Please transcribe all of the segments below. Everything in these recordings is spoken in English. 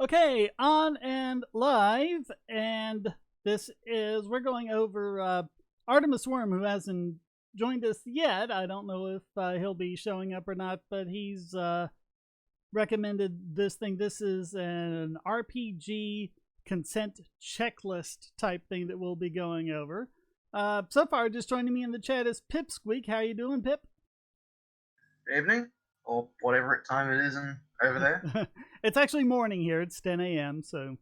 Okay, on and live, and we're going over Artemis Worm, who hasn't joined us yet. I don't know if he'll be showing up or not, but he's recommended this thing. This is an RPG consent checklist type thing that we'll be going over. So far, just joining me in the chat is Pip Squeak. How you doing, Pip? Evening, or whatever time it is over there. It's actually morning here. It's 10 a.m. So,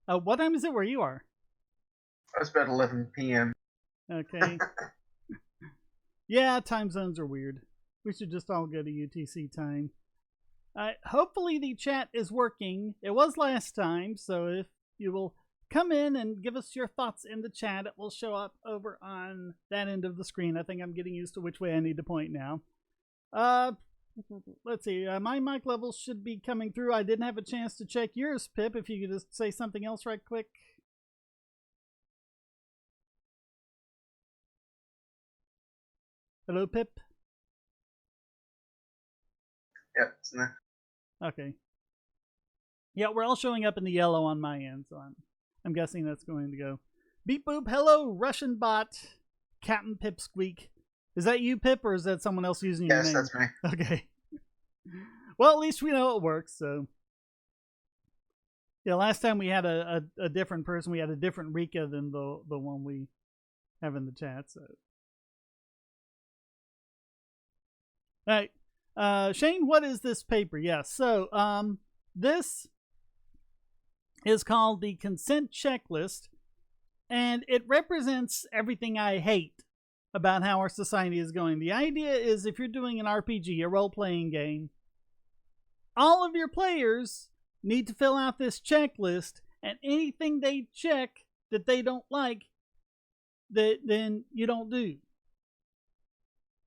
what time is it where you are? It's about 11 p.m. Okay. Yeah, time zones are weird. We should just all go to UTC time. Hopefully the chat is working. It was last time, so if you will come in and give us your thoughts in the chat, it will show up over on that end of the screen. I think I'm getting used to which way I need to point now. Let's see. My mic levels should be coming through. I didn't have a chance to check yours, Pip. If you could just say something else right quick. Hello, Pip. Yep, it's in there. Okay. Yeah, we're all showing up in the yellow on my end, so I'm guessing that's going to go. Beep boop. Hello, Russian bot. Captain Pip Squeak. Is that you, Pip, or is that someone else using your name? Yes, that's me. Okay. Well, at least we know it works, so. Yeah, last time we had a different person. We had a different Rika than the one we have in the chat, so. All right. Shane, what is this paper? Yes, so this is called the consent checklist, and it represents everything I hate about how our society is going. The idea is if you're doing an RPG, a role-playing game, all of your players need to fill out this checklist, and anything they check that they don't like, then you don't do.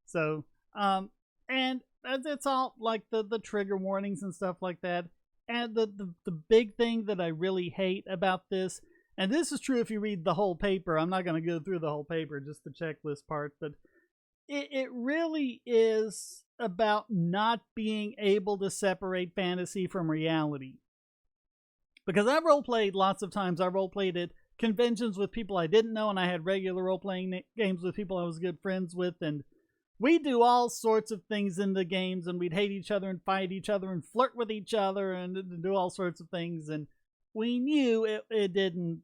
So, and it's all like the trigger warnings and stuff like that. And the big thing that I really hate about this, and this is true if you read the whole paper. I'm not going to go through the whole paper, just the checklist part, but it really is about not being able to separate fantasy from reality. Because I've role-played lots of times. I role-played at conventions with people I didn't know, and I had regular role-playing games with people I was good friends with, and we do all sorts of things in the games, and we'd hate each other and fight each other and flirt with each other and do all sorts of things, and we knew it didn't,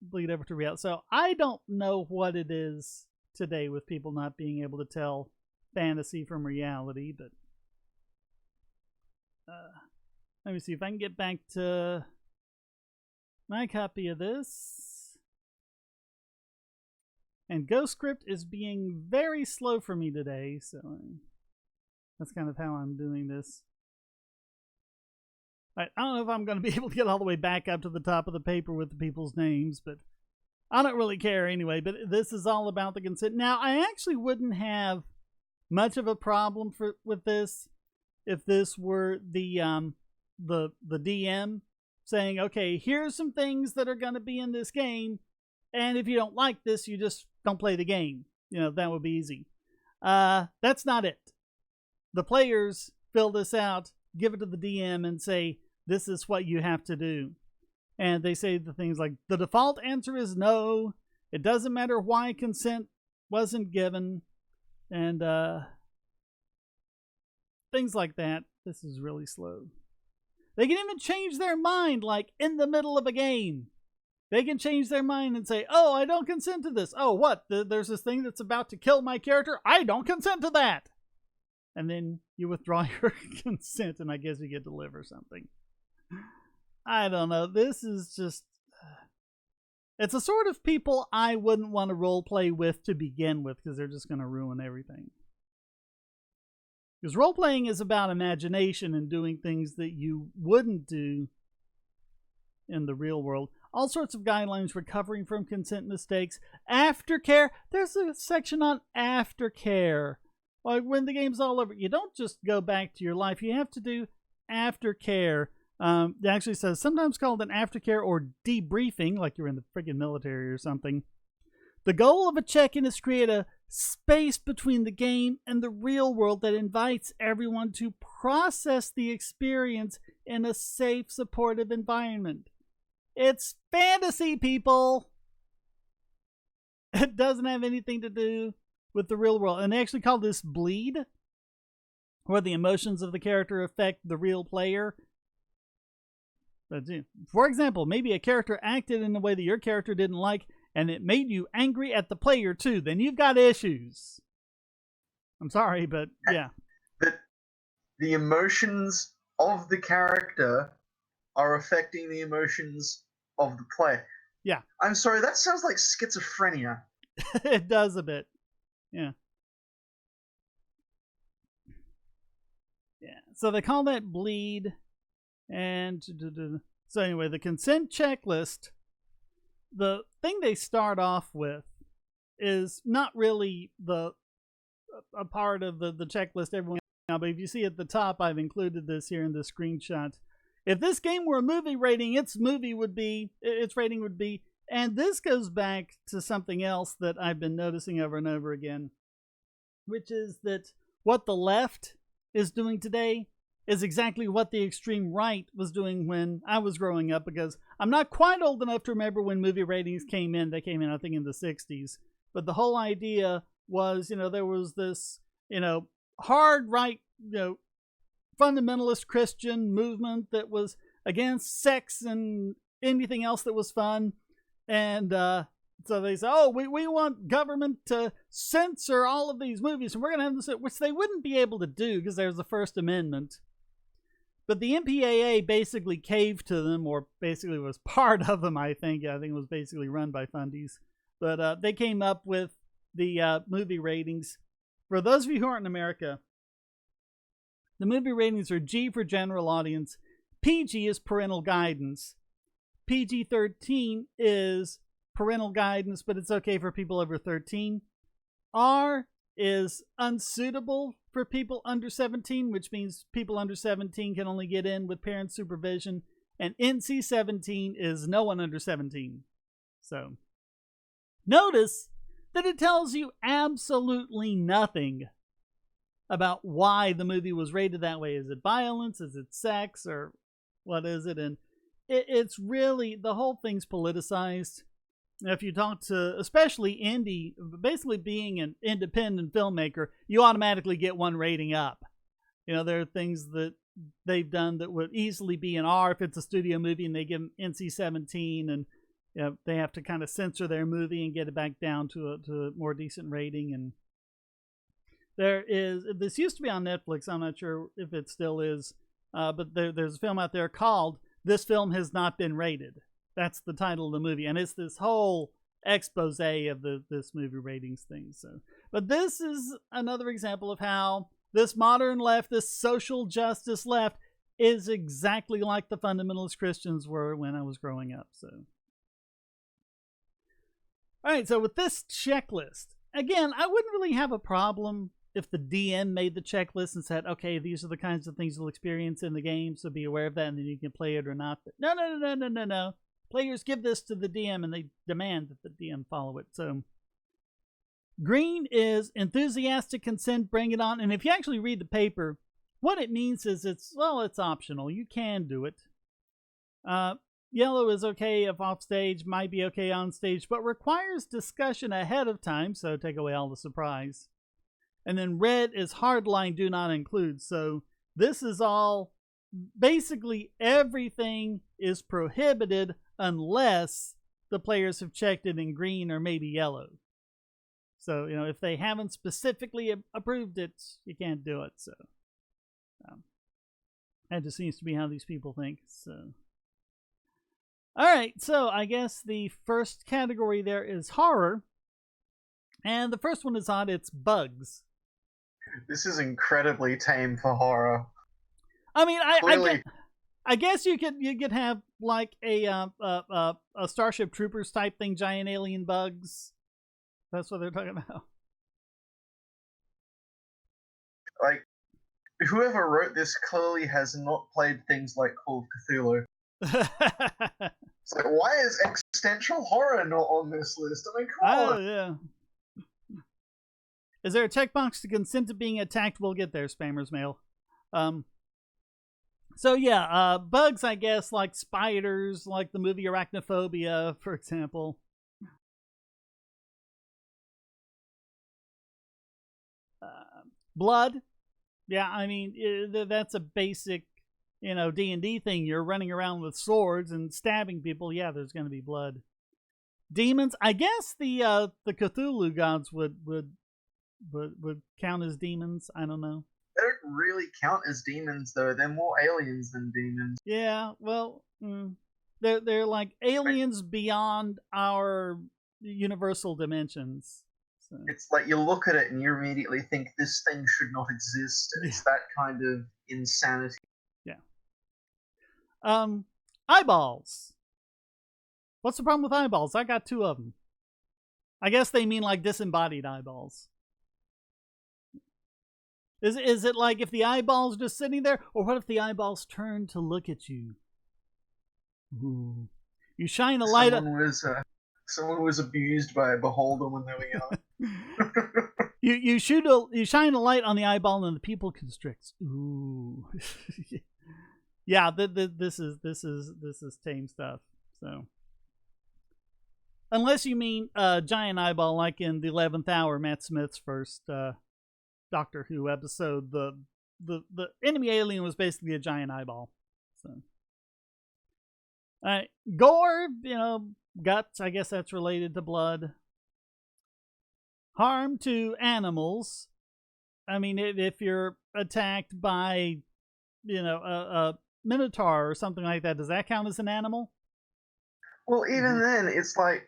bleed over to reality. So I don't know what it is today with people not being able to tell fantasy from reality, but let me see if I can get back to my copy of this. And GhostScript is being very slow for me today, so that's kind of how I'm doing this. I don't know if I'm going to be able to get all the way back up to the top of the paper with the people's names, but I don't really care anyway. But this is all about the consent. Now, I actually wouldn't have much of a problem with this if this were the DM saying, okay, here's some things that are going to be in this game, and if you don't like this, you just don't play the game. That would be easy. That's not it. The players fill this out, give it to the DM, and say, this is what you have to do. And they say the things like, the default answer is no. It doesn't matter why consent wasn't given. And things like that. This is really slow. They can even change their mind, like in the middle of a game. They can change their mind and say, oh, I don't consent to this. Oh, what? There's this thing that's about to kill my character? I don't consent to that. And then you withdraw your consent, and I guess you get to live or something. I don't know. This is just... it's a sort of people I wouldn't want to role play with to begin with, because they're just going to ruin everything. Because role-playing is about imagination and doing things that you wouldn't do in the real world. All sorts of guidelines recovering from consent mistakes. Aftercare. There's a section on aftercare. Like when the game's all over, you don't just go back to your life. You have to do aftercare. It actually says sometimes called an aftercare or debriefing, like you're in the friggin' military or something. The goal of a check-in is to create a space between the game and the real world that invites everyone to process the experience in a safe, supportive environment. It's fantasy, people. It doesn't have anything to do with the real world. And they actually call this bleed, where the emotions of the character affect the real player. But, for example, maybe a character acted in a way that your character didn't like, and it made you angry at the player too. Then you've got issues. I'm sorry, but yeah. The emotions of the character are affecting the emotions of the player. Yeah. I'm sorry, that sounds like schizophrenia. It does a bit. Yeah. Yeah. So they call that bleed. And so anyway, the consent checklist, the thing they start off with is not really a part of the checklist everyone now, but if you see at the top, I've included this here in the screenshot. If this game were a movie rating, its rating would be, and this goes back to something else that I've been noticing over and over again, which is that what the left is doing today is exactly what the extreme right was doing when I was growing up, because I'm not quite old enough to remember when movie ratings came in. They came in, I think, in the 60s. But the whole idea was, there was this, hard right, fundamentalist Christian movement that was against sex and anything else that was fun. And so they say, oh, we want government to censor all of these movies, and we're going to have this, which they wouldn't be able to do because there's the First Amendment. But the MPAA basically caved to them, or basically was part of them, I think. I think it was basically run by fundies. But they came up with the movie ratings. For those of you who aren't in America, the movie ratings are G for general audience, PG is parental guidance, PG-13 is parental guidance, but it's okay for people over 13. R is unsuitable for people under 17, which means people under 17 can only get in with parent supervision. And NC-17 is no one under 17. So notice that it tells you absolutely nothing about why the movie was rated that way. Is it violence? Is it sex? Or what is it? And it's really, the whole thing's politicized. If you talk to, especially indie, basically being an independent filmmaker, you automatically get one rating up. There are things that they've done that would easily be an R if it's a studio movie, and they give them NC-17, and they have to kind of censor their movie and get it back down to a more decent rating. And this used to be on Netflix. I'm not sure if it still is, but there's a film out there called "This Film Has Not Been Rated." That's the title of the movie, and it's this whole expose of this movie ratings thing. So, but this is another example of how this modern left, this social justice left, is exactly like the fundamentalist Christians were when I was growing up. So, all right. So with this checklist, again, I wouldn't really have a problem if the DM made the checklist and said, okay, these are the kinds of things you'll experience in the game, so be aware of that, and then you can play it or not. But no. Players give this to the DM, and they demand that the DM follow it. So green is enthusiastic consent, bring it on. And if you actually read the paper, what it means is it's optional. You can do it. Yellow is okay if off stage, might be okay on stage, but requires discussion ahead of time, so take away all the surprise. And then red is hardline, do not include. So this is all, basically everything is prohibited unless the players have checked it in green or maybe yellow. So, if they haven't specifically approved it, you can't do it. So that just seems to be how these people think. So, all right. So I guess the first category there is horror. And the first one is odd. It's bugs. This is incredibly tame for horror. I mean, I guess you could have like a Starship Troopers type thing, giant alien bugs. That's what they're talking about. Like, whoever wrote this clearly has not played things like Call of Cthulhu. It's like, why is existential horror not on this list? I mean, come on. Oh, yeah. Is there a checkbox to consent to being attacked? We'll get there, spammers mail. So yeah, bugs, I guess, like spiders, like the movie Arachnophobia, for example. Blood, yeah, I mean that's a basic, D&D thing. You're running around with swords and stabbing people. Yeah, there's going to be blood. Demons, I guess the Cthulhu gods would count as demons. I don't know. They don't really count as demons, though. They're more aliens than demons. Yeah, well, they're like aliens beyond our universal dimensions. So. It's like you look at it and you immediately think this thing should not exist. It's that kind of insanity. Yeah. Eyeballs. What's the problem with eyeballs? I got 2 of them. I guess they mean like disembodied eyeballs. Is it like if the eyeball's just sitting there, or what if the eyeballs turn to look at you? Ooh. You shine a light. Someone was abused by a beholder when they were young. you shine a light on the eyeball and the pupil constricts. Ooh. Yeah, this is tame stuff. So, unless you mean a giant eyeball, like in the 11th Hour, Matt Smith's first Doctor Who episode, the enemy alien was basically a giant eyeball. So, all right, gore, guts. I guess that's related to blood. Harm to animals. I mean, if you're attacked by, a minotaur or something like that, does that count as an animal? Well, even then, it's like,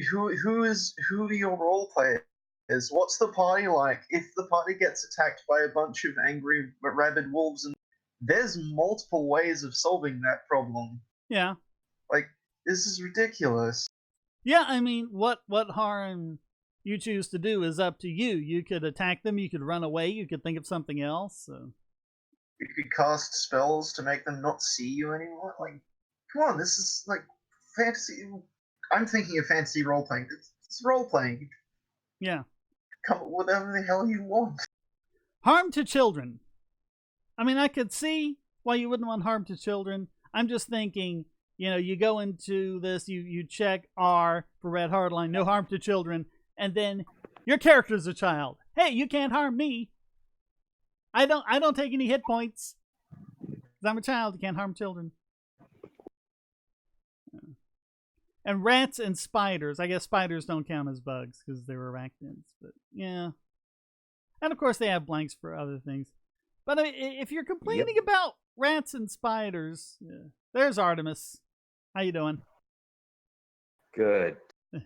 who do your role players? What's the party like? If the party gets attacked by a bunch of angry rabid wolves, and there's multiple ways of solving that problem. Yeah. Like, this is ridiculous. Yeah, I mean, what harm you choose to do is up to you. You could attack them, you could run away, you could think of something else. So. You could cast spells to make them not see you anymore. Like, come on, this is like fantasy. I'm thinking of fantasy role playing. It's role playing. Yeah. Come up with whatever the hell you want. Harm to children. I mean, I could see why you wouldn't want harm to children. I'm just thinking, you go into this, you check R for red hardline, no harm to children, and then your character's a child. Hey, you can't harm me. I don't take any hit points. 'Cause I'm a child, you can't harm children. And rats and spiders. I guess spiders don't count as bugs because they're arachnids, but yeah. And of course they have blanks for other things. But I mean, if you're complaining about rats and spiders, there's Artemis. How you doing? Good.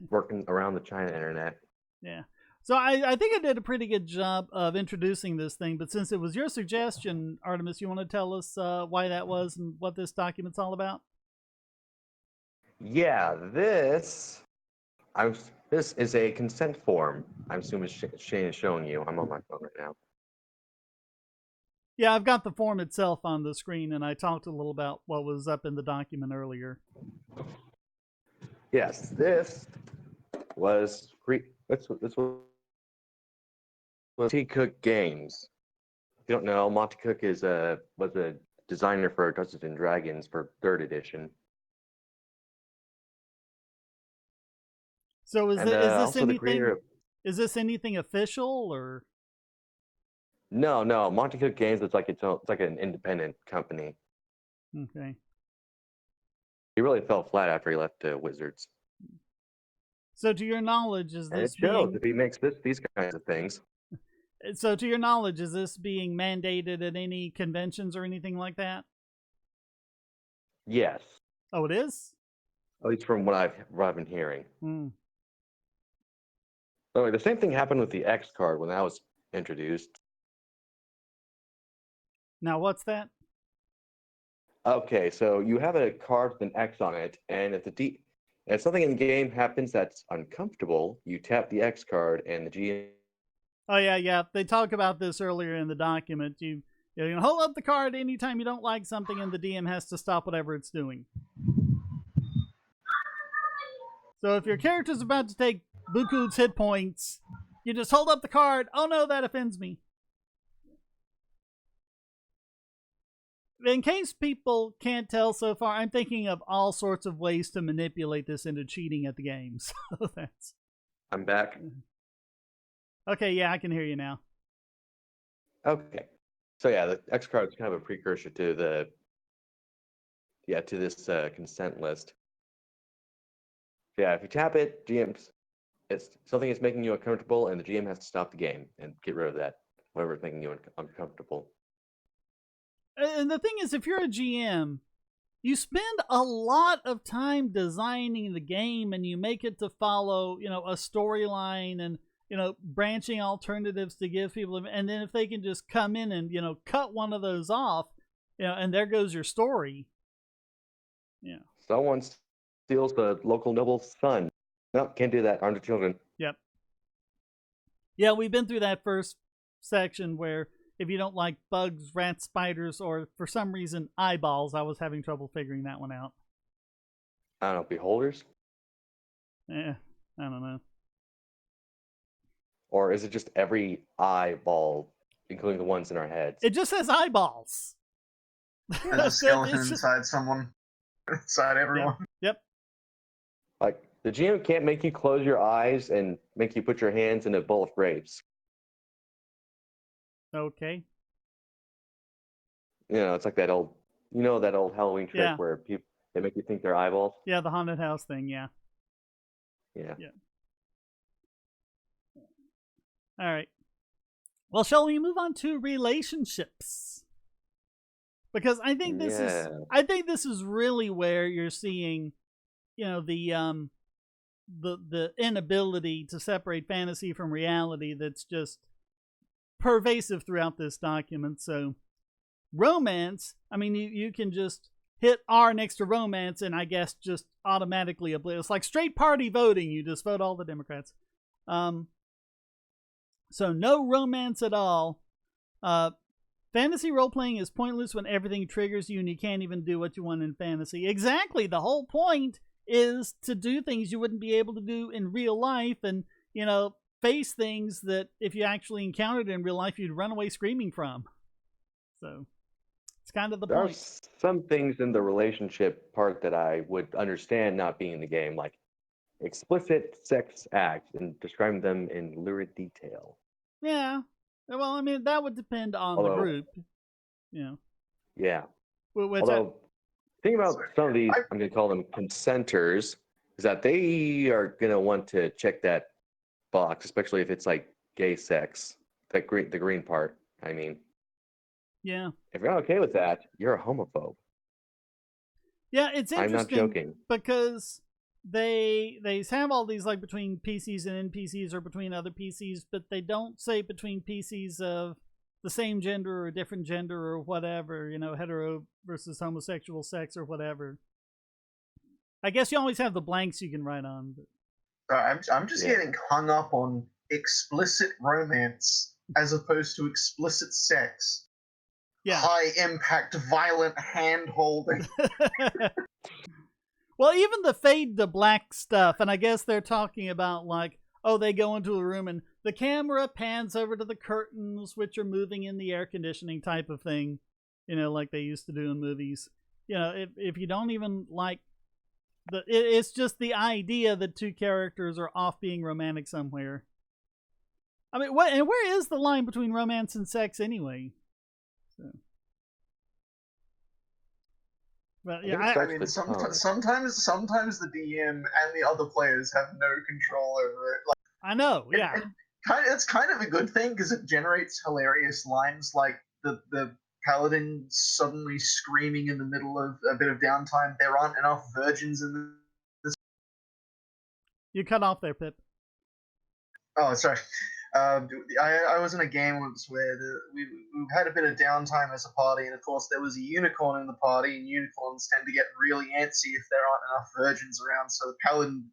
Working around the China internet. Yeah. So I think I did a pretty good job of introducing this thing, but since it was your suggestion, Artemis, you want to tell us why that was and what this document's all about? Yeah, this is a consent form. I'm assuming Shane is showing you. I'm on my phone right now. Yeah, I've got the form itself on the screen, and I talked a little about what was up in the document earlier. Yes, this was Monty Cook Games. If you don't know, Monty Cook was a designer for Dungeons and Dragons for 3rd edition. So is this anything official or? No. Monty Cook Games is like it's like an independent company. Okay. He really fell flat after he left Wizards. So, to your knowledge, is And this it shows if he makes these kinds of things. So, to your knowledge, is this being mandated at any conventions or anything like that? Yes. Oh, it is? At least from what I've been hearing. Hmm. By the way, the same thing happened with the X card when that was introduced. Now, what's that? Okay, so you have a card with an X on it, and if something in the game happens that's uncomfortable, you tap the X card, and the GM. Oh yeah. They talk about this earlier in the document. You can hold up the card anytime you don't like something, and the DM has to stop whatever it's doing. So if your character's about to take Buku's hit points, you just hold up the card. Oh no, that offends me. in case people can't tell so far, I'm thinking of all sorts of ways to manipulate this into cheating at the game. So that's I'm back. okay. Yeah, I can hear you now. Okay. So yeah, the X card is kind of a precursor to this consent list. Yeah, if you tap it, it's something is making you uncomfortable, and the GM has to stop the game and get rid of that, whatever's making you uncomfortable. And the thing is, if you're a GM, you spend a lot of time designing the game, and you make it to follow, a storyline and branching alternatives to give people. And then if they can just come in and cut one of those off, and there goes your story. Yeah. Someone steals the local noble's son. Nope, can't do that. Armed children. Yep. Yeah, we've been through that first section where if you don't like bugs, rats, spiders, or for some reason eyeballs, I was having trouble figuring that one out. I don't know, beholders? I don't know. Or is it just every eyeball, including the ones in our heads? It just says eyeballs. There's a skeleton inside someone. Inside everyone. Yep. Like, the GM can't make you close your eyes and make you put your hands in a bowl of grapes. Okay. It's like that old Halloween trick where they make you think they're eyeballs. Yeah, the haunted house thing, yeah. Yeah. All right. Well, shall we move on to relationships? Because I think this is really where you're seeing, the inability to separate fantasy from reality that's just pervasive throughout this document. So romance, I mean, you can just hit R next to romance and I guess just automatically it's like straight party voting. You just vote all the Democrats. So no romance at all. Fantasy role-playing is pointless when everything triggers you and you can't even do what you want in fantasy. Exactly. The whole point is to do things you wouldn't be able to do in real life and, face things that if you actually encountered in real life, you'd run away screaming from. So it's kind of the point. There's some things in the relationship part that I would understand not being in the game, like explicit sex acts and describing them in lurid detail. Yeah. Well, I mean, that would depend on the group. Yeah. Which Although, think about some of these, I'm going to call them consenters, is that they are going to want to check that box, especially if it's like gay sex. The green part, I mean. Yeah. If you're not okay with that, you're a homophobe. Yeah, it's interesting. I'm not joking. Because they have all these like between PCs and NPCs or between other PCs, but they don't say between PCs of the same gender or a different gender or whatever, hetero versus homosexual sex or whatever. I guess you always have the blanks you can write on. But... I'm just getting hung up on explicit romance as opposed to explicit sex. Yeah. High impact, violent hand holding. Well, even the fade to black stuff, and I guess they're talking about like, they go into a room and the camera pans over to the curtains, which are moving in the air conditioning type of thing, like they used to do in movies. If you don't even like it's just the idea that two characters are off being romantic somewhere. I mean, where is the line between romance and sex anyway? So. But yeah, I mean, sometimes the DM and the other players have no control over it. Like, I know, yeah. It's kind of a good thing because it generates hilarious lines like the paladin suddenly screaming in the middle of a bit of downtime. There aren't enough virgins in this. You cut off there, Pip. Oh, sorry. I was in a game once where we've had a bit of downtime as a party, and of course there was a unicorn in the party, and unicorns tend to get really antsy if there aren't enough virgins around. So the paladin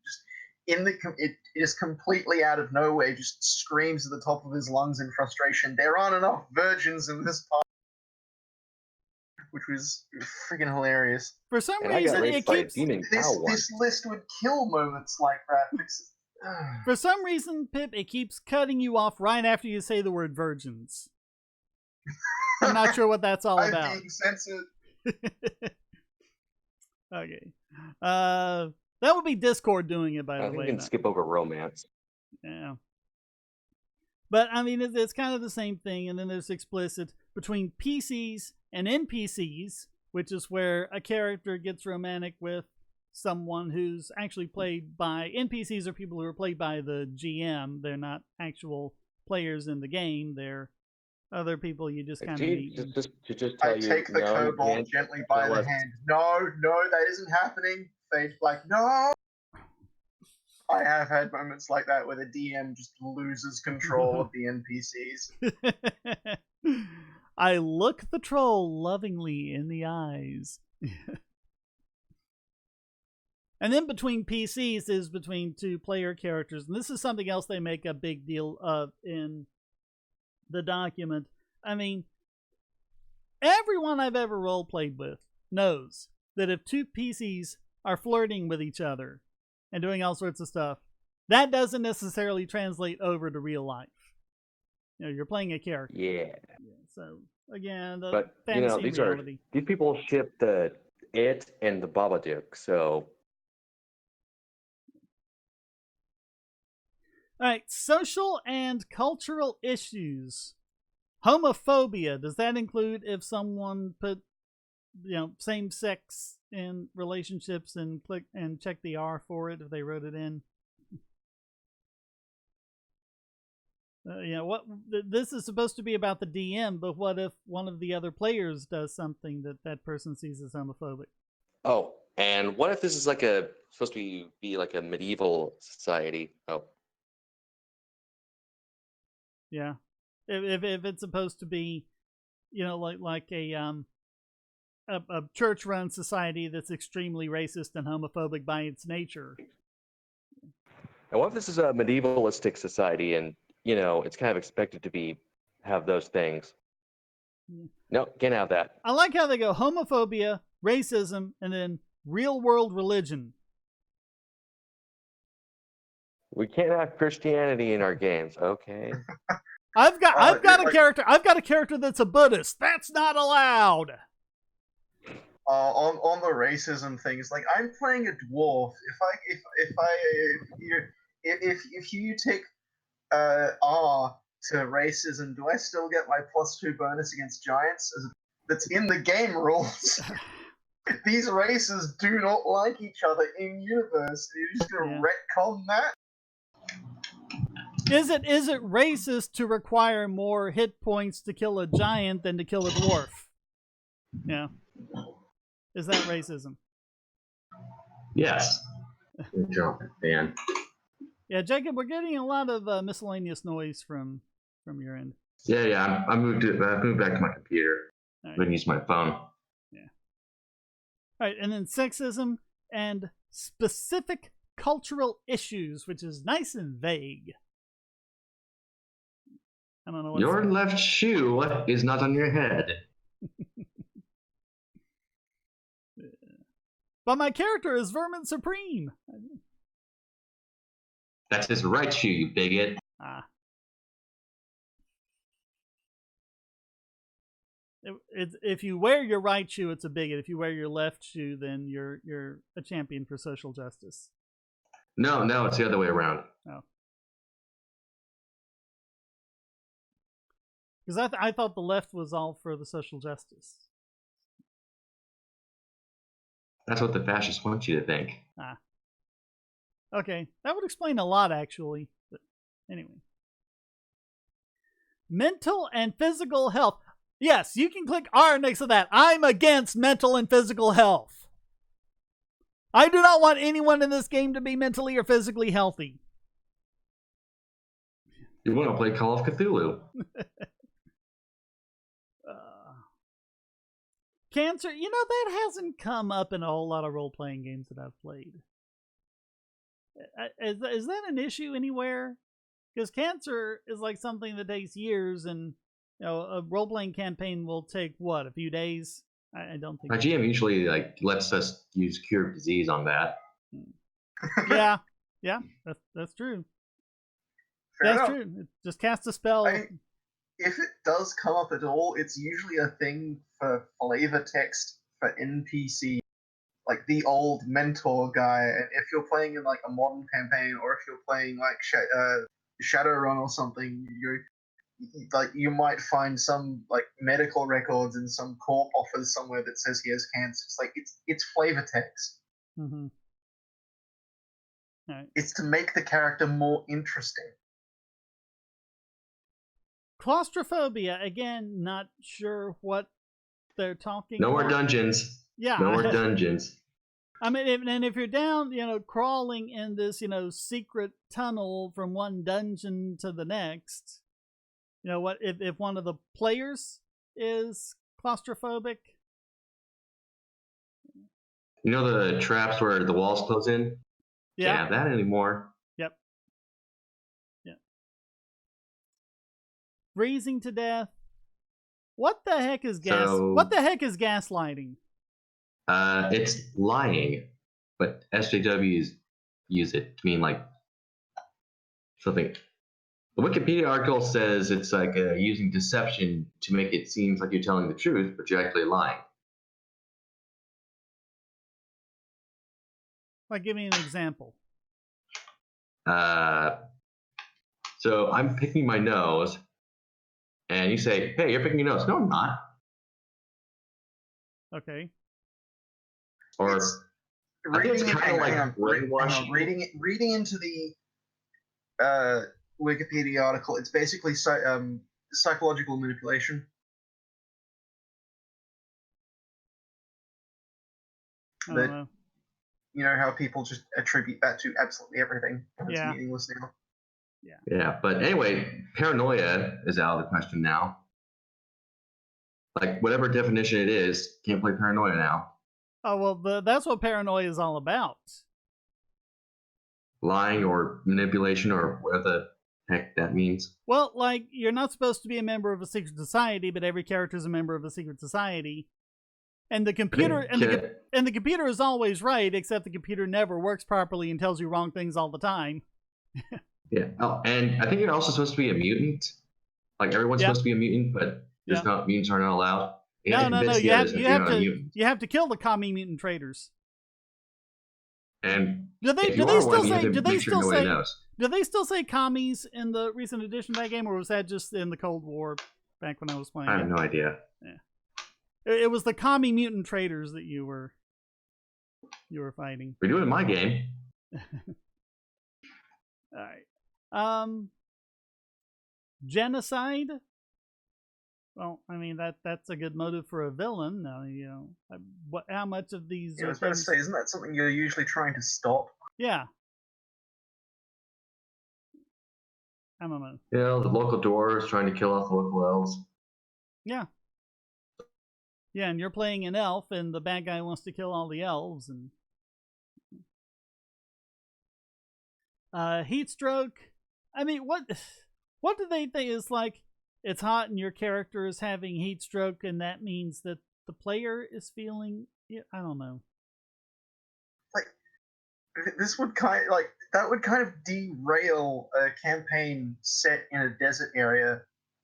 just completely out of nowhere just screams at the top of his lungs in frustration, "There aren't enough virgins in this party," which was freaking hilarious. For some reason, it keeps this list would kill moments like that. For some reason, Pip, it keeps cutting you off right after you say the word virgins. I'm not sure what that's all about. I'm being censored. Okay. That would be Discord doing it, by I the think way. you can skip over romance. Yeah. But, I mean, it's kind of the same thing. And then there's explicit between PCs and NPCs, which is where a character gets romantic with someone who's actually played by NPCs, or people who are played by the GM. They're not actual players in the game. They're other people you just kind of meet. Just tell I take the kobold gently by the hand. No, that isn't happening. Fade like, no! I have had moments like that where the DM just loses control of the NPCs. I look the troll lovingly in the eyes. And then between PCs is between two player characters. And this is something else they make a big deal of in the document. I mean, everyone I've ever role played with knows that if two PCs are flirting with each other and doing all sorts of stuff, that doesn't necessarily translate over to real life. You know, you're playing a character. Yeah. So again, But fantasy these reality. these people ship it and the Babadook, so. All right, social and cultural issues. Homophobia, does that include if someone put, same sex in relationships and click and check the R for it if they wrote it in? What this is supposed to be about the DM, but what if one of the other players does something that person sees as homophobic? Oh, and what if this is supposed to be like a medieval society? Oh. Yeah. If it's supposed to be, like a church-run society that's extremely racist and homophobic by its nature. And what if this is a medievalistic society and, it's kind of expected to have those things? Yeah. No, can't have that. I like how they go homophobia, racism, and then real-world religion. We can't have Christianity in our games, okay? I've got a character that's a Buddhist. That's not allowed. On the racism thing, it's like I'm playing a dwarf. If you take R to racism, do I still get my +2 bonus against giants? That's in the game rules. These races do not like each other in universe. You're just gonna retcon that? Is it racist to require more hit points to kill a giant than to kill a dwarf? Yeah. Is that racism? Yes. Good job, man. Yeah, Jacob, we're getting a lot of miscellaneous noise from your end. Yeah. I moved back to my computer. Right. I'm going to use my phone. Yeah. All right, and then sexism and specific cultural issues, which is nice and vague. I don't know what your left shoe is not on your head. But my character is Vermin Supreme. That's his right shoe, you bigot. Ah. If you wear your right shoe, it's a bigot. If you wear your left shoe, then you're a champion for social justice. No, it's the other way around. Oh. Because I thought the left was all for the social justice. That's what the fascists want you to think. Ah. Okay, that would explain a lot, actually. But anyway. Mental and physical health. Yes, you can click R next to that. I'm against mental and physical health. I do not want anyone in this game to be mentally or physically healthy. You want to play Call of Cthulhu. Cancer, that hasn't come up in a whole lot of role-playing games that I've played. Is that an issue anywhere? Because cancer is like something that takes years, and a role-playing campaign will take a few days. I don't think. My GM usually lets us use cure of disease on that. Yeah, that's true. That's true. It just cast a spell. If it does come up at all, it's usually a thing for flavor text for NPC, like the old mentor guy, and if you're playing in like a modern campaign, or if you're playing like Shadowrun or something, you might find some like medical records in some corp office somewhere that says he has cancer. It's like it's flavor text. Mm-hmm. Right. It's to make the character more interesting. Claustrophobia, again, not sure what they're talking No more about. dungeons. Yeah. No more dungeons. I mean, if you're down, crawling in this, secret tunnel from one dungeon to the next, what if one of the players is claustrophobic? You know the traps where the walls close in? Yeah. Can't have that anymore. Yep. Yeah. Freezing to death. What the heck is What the heck is gaslighting? It's lying, but SJWs use it to mean like something. The Wikipedia article says it's like using deception to make it seem like you're telling the truth, but you're actually lying. Like, give me an example. So I'm picking my nose, and you say, "Hey, you're picking your nose." No, I'm not. Okay. Or I think it's kind of like brainwashing. Reading into the Wikipedia article, it's basically psychological manipulation. I don't know. You know how people just attribute that to absolutely everything, and it's meaningless now. Yeah, but anyway, paranoia is out of the question now. Like, whatever definition it is, can't play paranoia now. Oh, well, that's what paranoia is all about. Lying or manipulation or whatever the heck that means. Well, like, you're not supposed to be a member of a secret society, but every character is a member of a secret society. And the computer and the computer is always right, except the computer never works properly and tells you wrong things all the time. Yeah. Oh, and I think you're also supposed to be a mutant. Like, everyone's supposed to be a mutant, but mutants are not allowed. No. You have to kill the commie mutant traitors. And do they still say commies in the recent edition of that game, or was that just in the Cold War back when I was playing? I have no idea. Yeah. It was the commie mutant traitors that you were fighting. We do it in my game. All right. Genocide. Well, I mean that's a good motive for a villain. How much of these? I was going to say, isn't that something you're usually trying to stop? Yeah. I don't know. The local dwarves trying to kill off the local elves. Yeah. Yeah, and you're playing an elf, and the bad guy wants to kill all the elves, and heat stroke. I mean, what do they think is like? It's hot, and your character is having heat stroke, and that means that the player is feeling. I don't know. Like, this would kind of derail a campaign set in a desert area.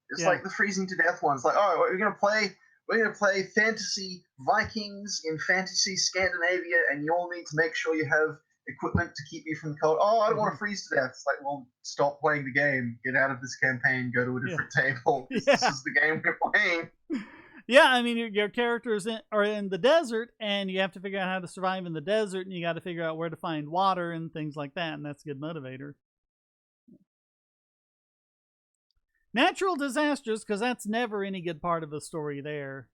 It's like the freezing to death ones. Like, oh, we're gonna play fantasy Vikings in fantasy Scandinavia, and you all need to make sure you have equipment to keep you from the cold. Oh, I don't want to freeze to death. It's like, well, stop playing the game. Get out of this campaign. Go to a different table. This is the game we're playing. Yeah, I mean, your characters are in the desert, and you have to figure out how to survive in the desert, and you got to figure out where to find water and things like that, and that's a good motivator. Natural disasters, because that's never any good part of a story there.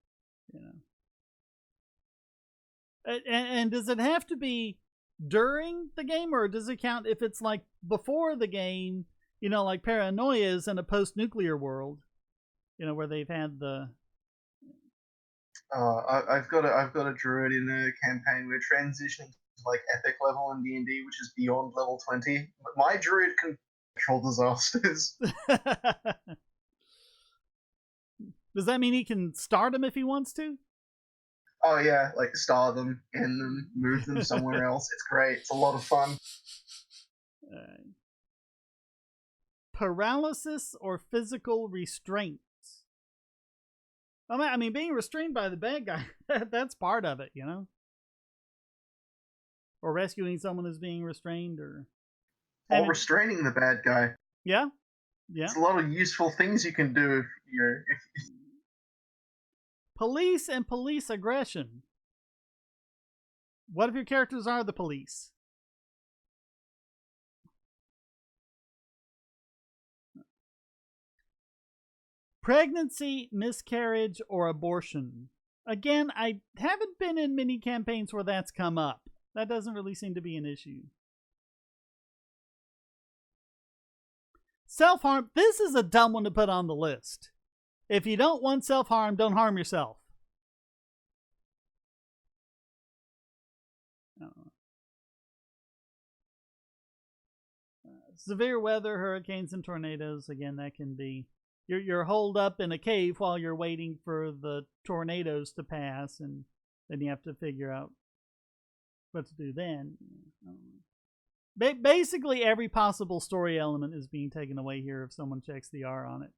And does it have to be during the game, or does it count if it's like before the game, like Paranoia is in a post-nuclear world, where they've had the... I've got a druid in a campaign. We're transitioning to like epic level in D&D, which is beyond level 20. But my druid can control disasters. Does that mean he can start them if he wants to? Oh yeah, like star them, end them, move them somewhere else. It's great. It's a lot of fun. Paralysis or physical restraint. I mean, being restrained by the bad guy, that's part of it, you know? Or rescuing someone who's being restrained, or restraining the bad guy. Yeah. There's a lot of useful things you can do if you're... Police and police aggression. What if your characters are the police? Pregnancy, miscarriage, or abortion. Again, I haven't been in many campaigns where that's come up. That doesn't really seem to be an issue. Self-harm. This is a dumb one to put on the list. If you don't want self-harm, don't harm yourself. Severe weather, hurricanes, and tornadoes. Again, that can be... You're holed up in a cave while you're waiting for the tornadoes to pass, and then you have to figure out what to do then. Basically, every possible story element is being taken away here if someone checks the R on it.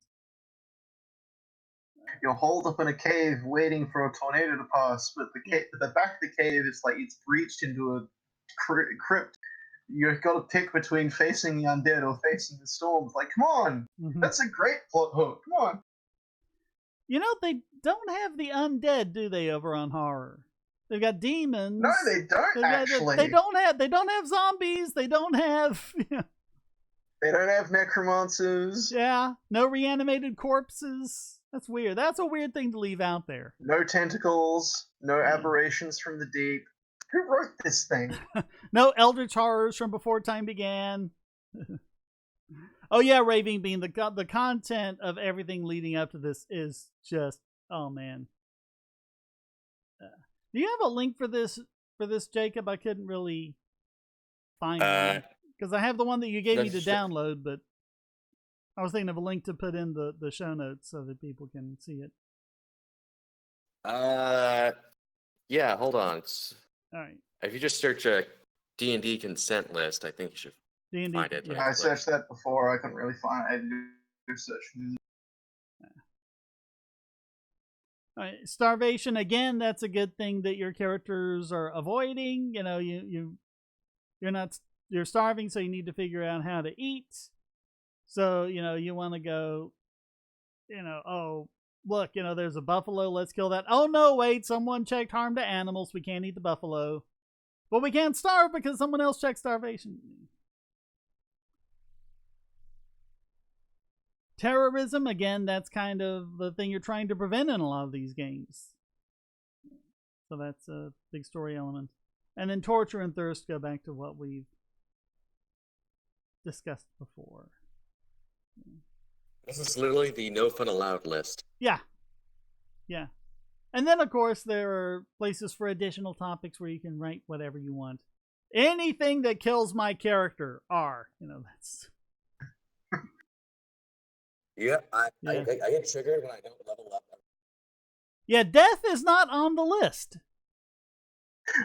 You're holed up in a cave waiting for a tornado to pass, but the back of the cave is like it's breached into a crypt. You've got to pick between facing the undead or facing the storms. Like, come on! That's a great plot hook. Come on! You know, they don't have the undead, do they, over on horror? They've got demons. No, they don't, actually. They don't have zombies. They don't have... They don't have necromancers. Yeah, no reanimated corpses. That's weird. That's a weird thing to leave out there. No tentacles. No aberrations from the deep. Who wrote this thing? No eldritch horrors from before time began. Oh yeah, Raving Bean. The content of everything leading up to this is just, oh man. Do you have a link for this, Jacob? I couldn't really find one because I have the one that you gave me to download, but I was thinking of a link to put in the show notes so that people can see it. Yeah, hold on. All right. If you just search a D&D consent list, I think you should find it. Yeah, I searched that before. I couldn't really find it. I did do search. All right. Starvation, again, that's a good thing that your characters are avoiding. You know, you're starving, so you need to figure out how to eat. So, you know, you want to go, you know, oh, look, you know, there's a buffalo. Let's kill that. Oh, no, wait. Someone checked harm to animals. We can't eat the buffalo. But we can't starve because someone else checked starvation. Terrorism, again, that's kind of the thing you're trying to prevent in a lot of these games. So that's a big story element. And then torture and thirst go back to what we've discussed before. This is literally the no fun allowed list. Yeah. Yeah. And then, of course, there are places for additional topics where you can write whatever you want. Anything that kills my character, R. You know, that's... Yeah, I get triggered when I don't level up. Yeah, death is not on the list.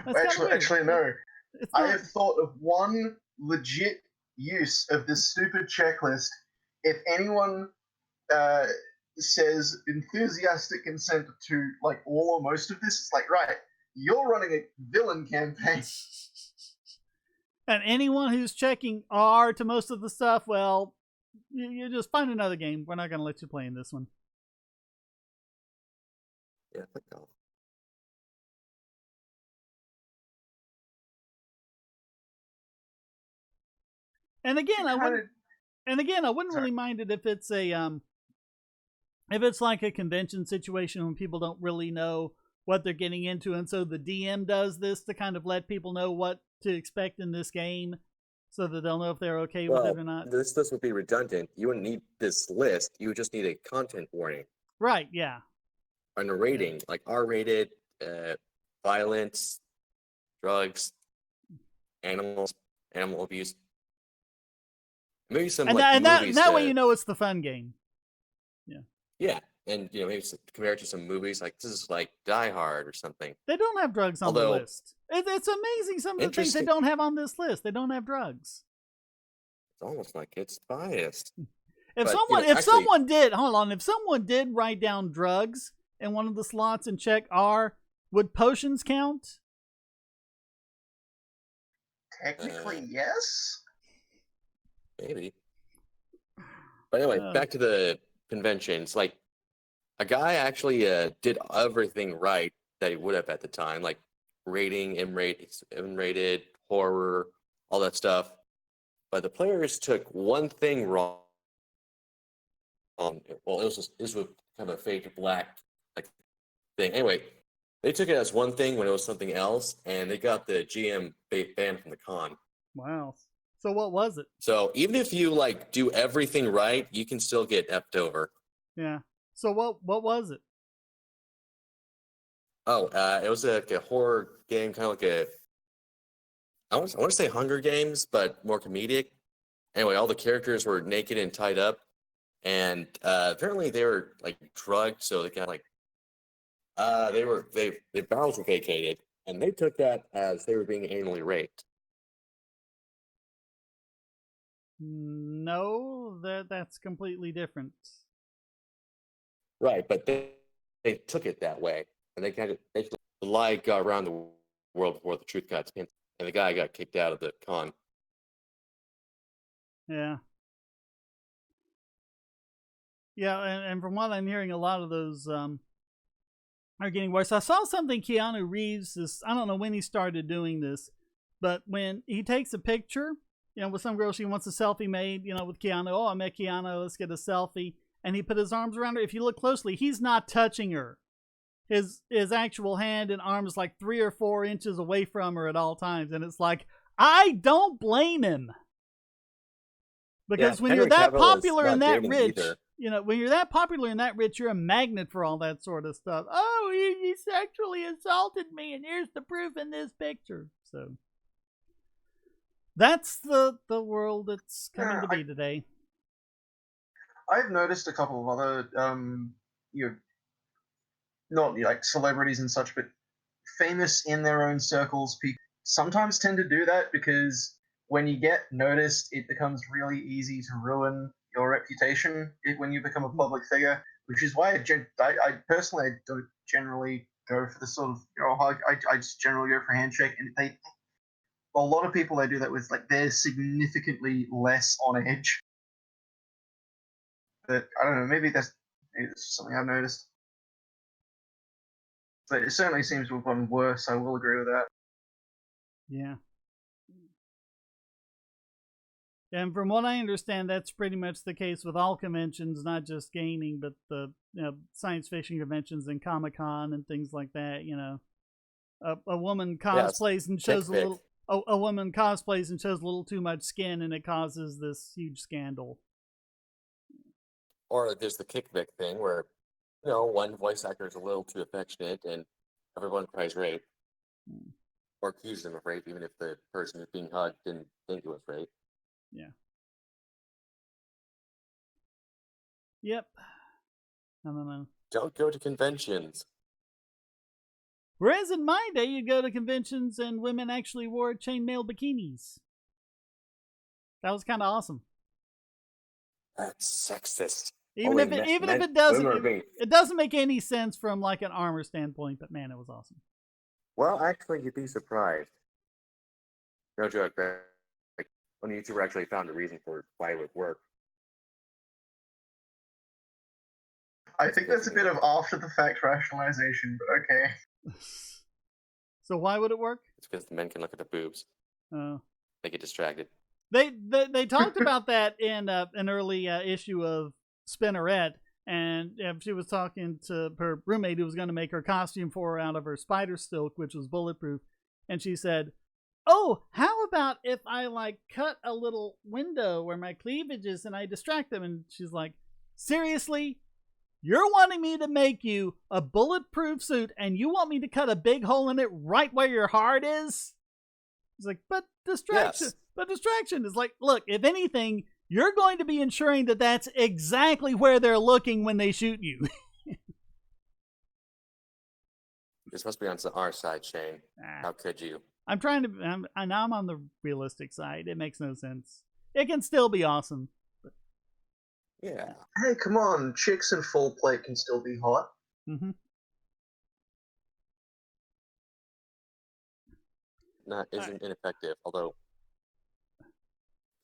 Actually, no. I have thought of one legit use of this stupid checklist. If anyone says enthusiastic consent to like all or most of this, it's like, right, you're running a villain campaign. And anyone who's checking R to most of the stuff, well, you just find another game. We're not going to let you play in this one. Yeah, click off. And again, I wouldn't really mind it if it's if it's like a convention situation when people don't really know what they're getting into, and so the DM does this to kind of let people know what to expect in this game, so that they'll know if they're okay with it or not. This list would be redundant. You wouldn't need this list. You would just need a content warning. Right, yeah. And a rating, like R-rated, violence, drugs, animal abuse. Maybe some movies. That way you know it's the fun game. Yeah. Yeah, and you know, maybe compare it to some movies like this is like Die Hard or something. They don't have drugs on the list. It's amazing some of the things they don't have on this list. They don't have drugs. It's almost like it's biased. If someone did write down drugs in one of the slots and check R, would potions count? Technically, yes. Maybe. But anyway, back to the conventions. Like, a guy actually did everything right that he would have at the time, like rating, M-rated, horror, all that stuff. But the players took one thing wrong. Well, this was kind of a fade to black like thing. Anyway, they took it as one thing when it was something else, and they got the GM banned from the con. Wow. So what was it? So even if you like do everything right, you can still get effed over. Yeah. So what was it? Oh, it was like a horror game, kind of like a I want to say Hunger Games, but more comedic. Anyway, all the characters were naked and tied up, and apparently they were like drugged, so they got like their barrels were vacated, and they took that as they were being anally raped. No, that's completely different. Right, but they took it that way, and the lie got around the world before the truth got pinned, and the guy got kicked out of the con. Yeah. Yeah, and from what I'm hearing, a lot of those are getting worse. I saw something Keanu Reeves is, I don't know when he started doing this, but when he takes a picture, with some girl, she wants a selfie made, with Keanu. Oh, I met Keanu, let's get a selfie. And he put his arms around her. If you look closely, he's not touching her. His actual hand and arm is like 3 or 4 inches away from her at all times. And it's like, I don't blame him. Because when you're that popular and that rich, when you're that popular and that rich, you're a magnet for all that sort of stuff. Oh, he sexually assaulted me, and here's the proof in this picture. So that's the world that's coming to be today. I've noticed a couple of other, not like celebrities and such, but famous in their own circles, people sometimes tend to do that because when you get noticed, it becomes really easy to ruin your reputation when you become a public figure, which is why I personally don't generally go for the sort of hug. I just generally go for handshake, and a lot of people they do that with, like, they're significantly less on edge. But I don't know, maybe that's something I've noticed. But it certainly seems to have gotten worse, I will agree with that. Yeah. And from what I understand, that's pretty much the case with all conventions, not just gaming, but the science fiction conventions and Comic-Con and things like that. A woman cosplays and shows a woman cosplays and shows a little too much skin, and it causes this huge scandal. Or there's the kickback thing where, one voice actor is a little too affectionate and everyone cries rape. Or accuses them of rape, even if the person who's being hugged didn't think it was rape. Yeah. Yep. I don't know. Don't go to conventions. Whereas in my day, you'd go to conventions and women actually wore chainmail bikinis. That was kind of awesome. That's sexist. Even if it doesn't, it doesn't make any sense from like an armor standpoint. But man, it was awesome. Well, actually, you'd be surprised. No joke. Like, when YouTuber actually found a reason for why it would work. I think that's a bit of after-the-fact rationalization, but okay. So why would it work? It's because the men can look at the boobs. Oh. They get distracted. They talked about that in an early issue of Spinneret, and she was talking to her roommate who was going to make her costume for her out of her spider silk, which was bulletproof, and she said, "Oh, how about if I like cut a little window where my cleavage is and I distract them?" And she's like, "Seriously? You're wanting me to make you a bulletproof suit and you want me to cut a big hole in it right where your heart is?" He's like, but distraction. Yes. But distraction is like, look, if anything, you're going to be ensuring that that's exactly where they're looking when they shoot you. This must be on our side, Shane. How could you? I'm on the realistic side. It makes no sense. It can still be awesome. But... Yeah. Hey, come on. Chicks in full plate can still be hot. Mm-hmm. isn't ineffective, although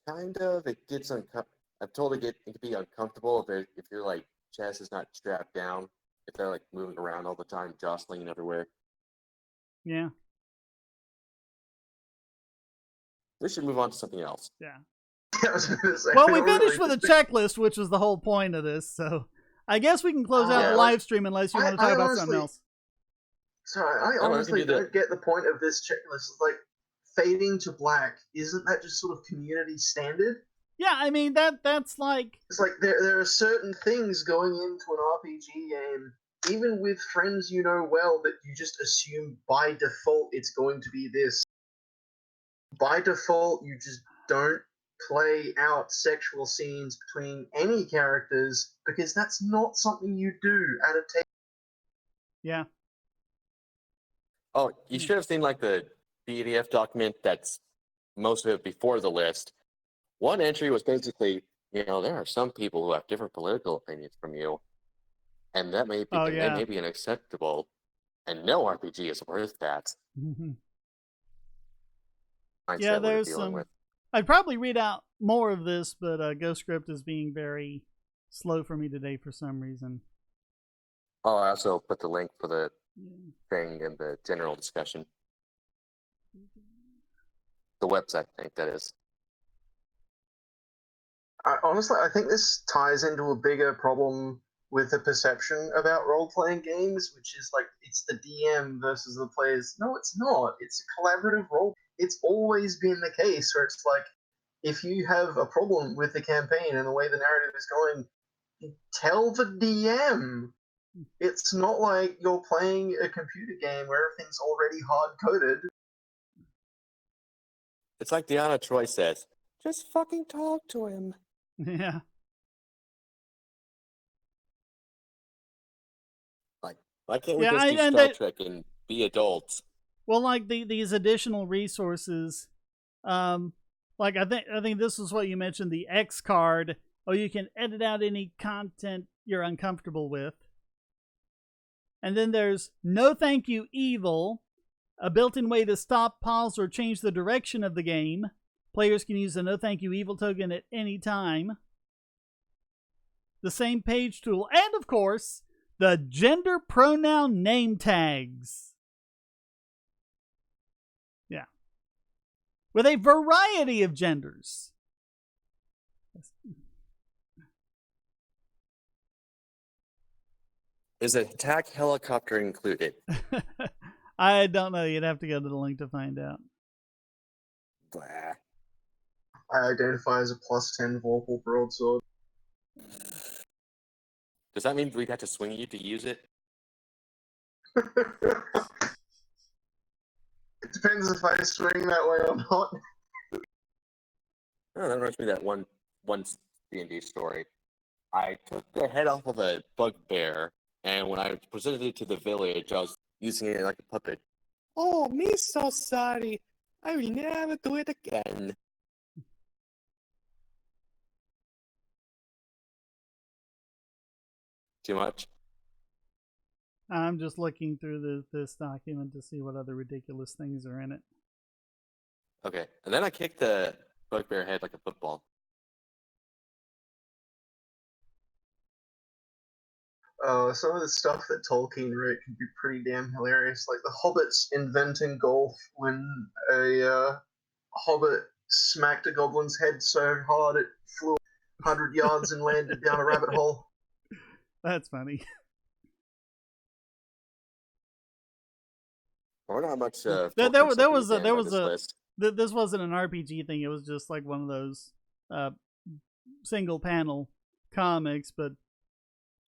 kind of it gets I've told it can be uncomfortable if your like chest is not strapped down, if they're like moving around all the time, jostling everywhere. Yeah. We should move on to something else. Yeah. I was gonna say, Well, we don't finished really with a checklist, which was the whole point of this. So I guess we can close out Yeah, the like, live stream unless you want to talk I about honestly- something else. Sorry, I No, we can honestly do that. don't get the point of this checklist. Like, fading to black, isn't that just sort of community standard? Yeah, I mean that's like It's like there are certain things going into an RPG game, even with friends you know well, that you just assume by default it's going to be this. By default, you just don't play out sexual scenes between any characters because that's not something you do at a table. yeah. Oh, you should have seen like the PDF document that's most of it before the list. One entry was basically, there are some people who have different political opinions from you, and that may be, Oh, and yeah. they may be unacceptable, and no RPG is worth that. Mindset Yeah, we're there's dealing some. with. I'd probably read out more of this, but Ghostscript is being very slow for me today for some reason. Oh, I also put the link for the Yeah. thing in the general discussion. The website link, that is. Honestly, I think this ties into a bigger problem with the perception about role-playing games, which is like it's the DM versus the players. No, it's not. It's a collaborative role. It's always been the case where it's like, if you have a problem with the campaign and the way the narrative is going, tell the DM. It's not like you're playing a computer game where everything's already hard-coded. It's like Deanna Troy says, just fucking talk to him. Yeah. Why can't we Yeah, just do and Star Trek and be adults? Well, like these additional resources, like I think this is what you mentioned, the X card. Oh, you can edit out any content you're uncomfortable with. And then there's No Thank You Evil, a built-in way to stop, pause, or change the direction of the game. Players can use the No Thank You Evil token at any time. The same page tool, and of course, the gender pronoun name tags. Yeah. With a variety of genders. Is a attack helicopter included? I don't know. You'd have to go to the link to find out. Blah. I identify as a +10 vocal broadsword. Does that mean we'd have to swing you to use it? It depends if I swing that way or not. Oh, that reminds me of that one D&D story. I took the head off of a bugbear, and when I presented it to the village, I was using it like a puppet. Oh, me so sorry. I will never do it again. Too much? I'm just looking through this document to see what other ridiculous things are in it. Okay. And then I kicked the bugbear head like a football. Some of the stuff that Tolkien wrote can be pretty damn hilarious. Like the hobbits inventing golf when a hobbit smacked a goblin's head so hard it flew 100 yards and landed down a rabbit hole. That's funny. I wonder how much. There Tolkien stuff was is there on was this a list. this wasn't an RPG thing. It was just like one of those single panel comics, but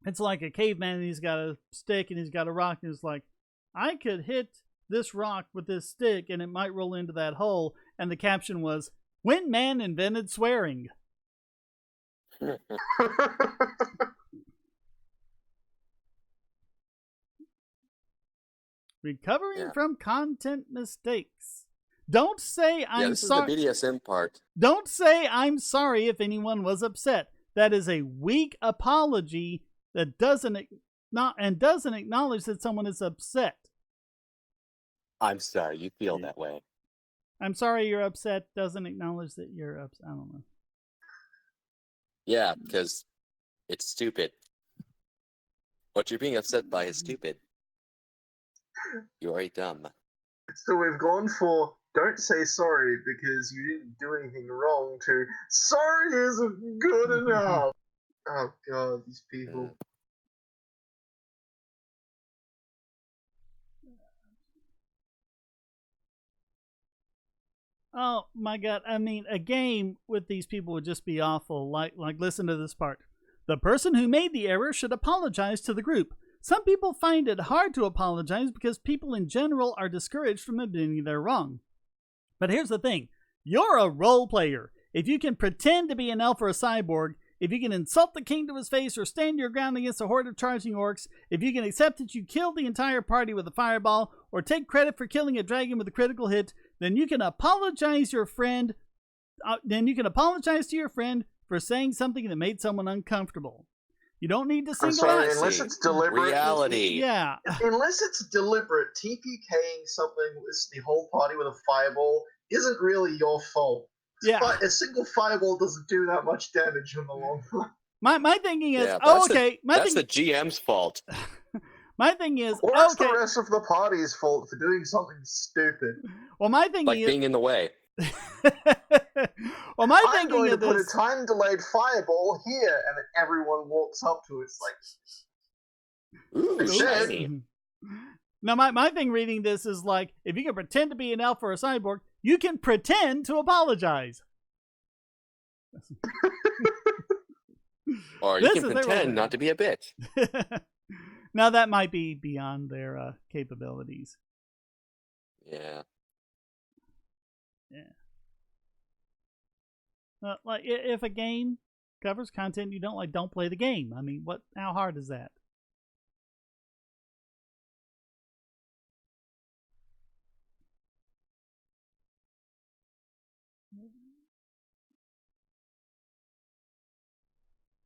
it's like a caveman and he's got a stick and he's got a rock and it's like, I could hit this rock with this stick and it might roll into that hole. And the caption was, when man invented swearing. Recovering from content mistakes. Don't say I'm sorry. This is the BDSM part. Don't say I'm sorry if anyone was upset. That is a weak apology that doesn't acknowledge that someone is upset. I'm sorry you feel that way. I'm sorry you're upset doesn't acknowledge that you're upset. I don't know. Yeah, because it's stupid. What you're being upset by is stupid. You are dumb. So we've gone for don't say sorry because you didn't do anything wrong to sorry isn't good enough. Oh god, these people. Oh my god! I mean, a game with these people would just be awful. Like, listen to this part. The person who made the error should apologize to the group. Some people find it hard to apologize because people in general are discouraged from admitting they're wrong. But here's the thing: you're a role player. If you can pretend to be an elf or a cyborg, if you can insult the king to his face or stand your ground against a horde of charging orcs, if you can accept that you killed the entire party with a fireball, or take credit for killing a dragon with a critical hit, then you can apologize your friend. Then you can apologize to your friend for saying something that made someone uncomfortable. You don't need to single out. Unless it's deliberate. Reality. Yeah. Unless it's deliberate, TPKing something with the whole party with a fireball isn't really your fault. Yeah. But a single fireball doesn't do that much damage in the long run. My thinking is, the the GM's fault. My thing is, or it's the rest of the party's fault for doing something stupid. Well, my thing like is being in the way. Well, my I'm thinking going to of put this, a time-delayed fireball here, and then everyone walks up to it. It's like, Ooh, shiny. now my thing reading this is like, if you can pretend to be an elf or a cyborg, you can pretend to apologize. Or you can pretend not to be a bitch. Now that might be beyond their capabilities. Yeah. Like, if a game covers content you don't like, don't play the game. I mean, how hard is that?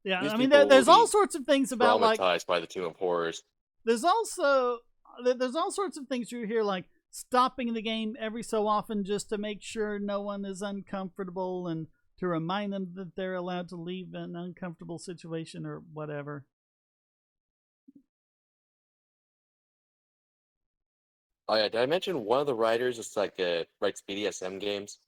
Yeah, These I mean, people there's will all be sorts of things about, like, traumatized by the Tomb of Horrors. there's all sorts of things you hear, like stopping the game every so often just to make sure no one is uncomfortable and to remind them that they're allowed to leave an uncomfortable situation or whatever. Oh yeah, did I mention one of the writers is like writes BDSM games?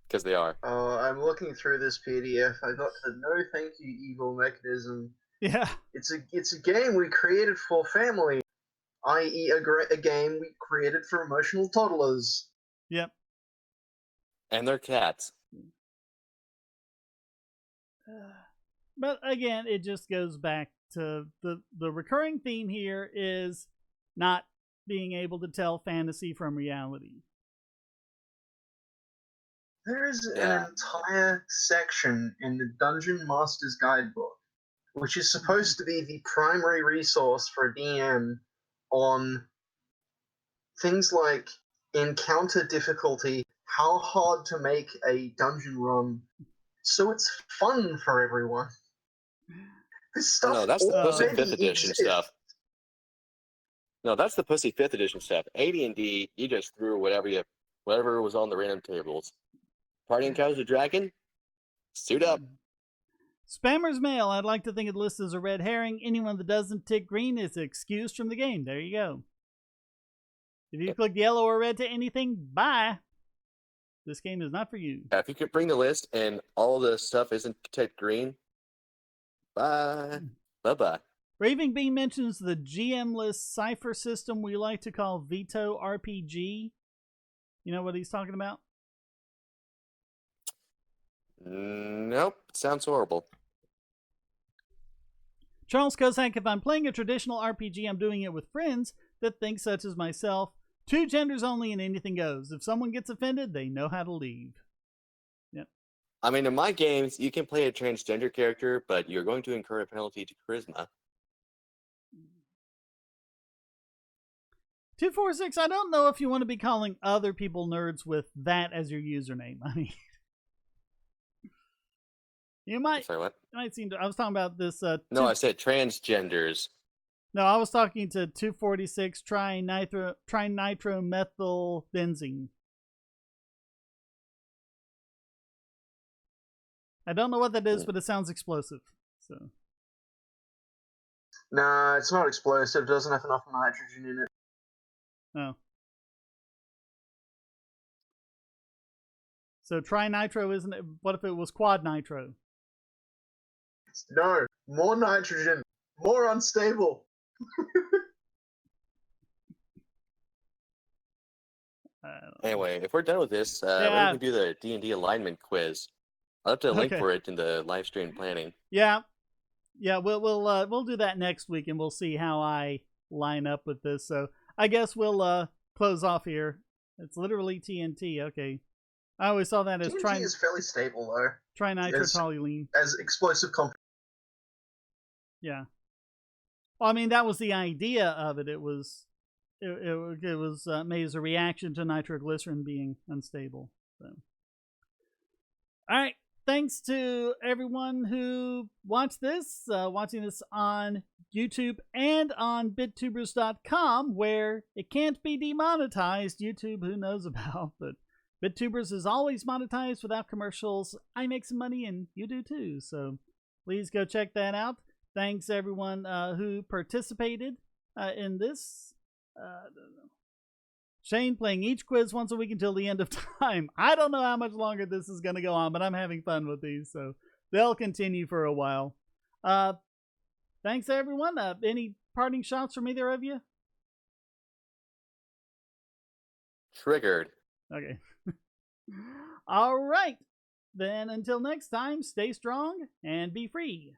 Because they are. I'm looking through this PDF. I got the no thank you evil mechanism. Yeah. It's a game we created for family, i.e. a game we created for emotional toddlers. Yep. And their cats. But again, it just goes back to the recurring theme here is not being able to tell fantasy from reality. There is an entire section in the Dungeon Master's Guidebook, which is supposed to be the primary resource for a DM on things like encounter difficulty, how hard to make a dungeon run, so it's fun for everyone. This stuff No, that's the Pussy already 5th edition exists. stuff. No, that's the Pussy 5th edition stuff. AD&D, you just threw whatever was on the random tables. Party encounters a dragon? Suit up. Spammer's Mail. I'd like to think it lists as a red herring. Anyone that doesn't tick green is excused from the game. There you go. If you click yellow or red to anything, bye. This game is not for you. If you could bring the list and all the stuff isn't ticked green, bye. Bye-bye. Raving Beam mentions the GM-less cipher system we like to call Veto RPG. You know what he's talking about? Nope. Sounds horrible. Charles Kozak, if I'm playing a traditional RPG, I'm doing it with friends that think such as myself. 2 genders only and anything goes. If someone gets offended, they know how to leave. Yep. I mean, in my games, you can play a transgender character, but you're going to incur a penalty to charisma. 246, I don't know if you want to be calling other people nerds with that as your username. I mean, You might Sorry, what? seem to. I was talking about this. No, I said transgenders. No, I was talking to 246 trinitromethylbenzene. I don't know what that is, but it sounds explosive. So. Nah, it's not explosive. It doesn't have enough nitrogen in it. Oh. So trinitro isn't it? What if it was quad nitro? No, more nitrogen, more unstable. Anyway, if we're done with this, we're Yeah. going to do the D&D alignment quiz. I'll have to link Okay. for it in the live stream planning. Yeah, we'll do that next week, and we'll see how I line up with this. So I guess we'll close off here. It's literally TNT. Okay, I always saw that as TNT is fairly stable though. trinitrotoluene. As explosive compound. Yeah. Well, I mean that was the idea of it. It was made as a reaction to nitroglycerin being unstable. So. All right. Thanks to everyone who watched this, watching this on YouTube and on bittubers.com, where it can't be demonetized. YouTube, who knows about, but BitTubers is always monetized without commercials. I make some money and you do too, so please go check that out. Thanks everyone who participated in this. Shane playing each quiz once a week until the end of time. I don't know how much longer this is going to go on, but I'm having fun with these, so they'll continue for a while. Thanks, everyone. Any parting shots from either of you? Triggered. Okay. All right. Then until next time, stay strong and be free.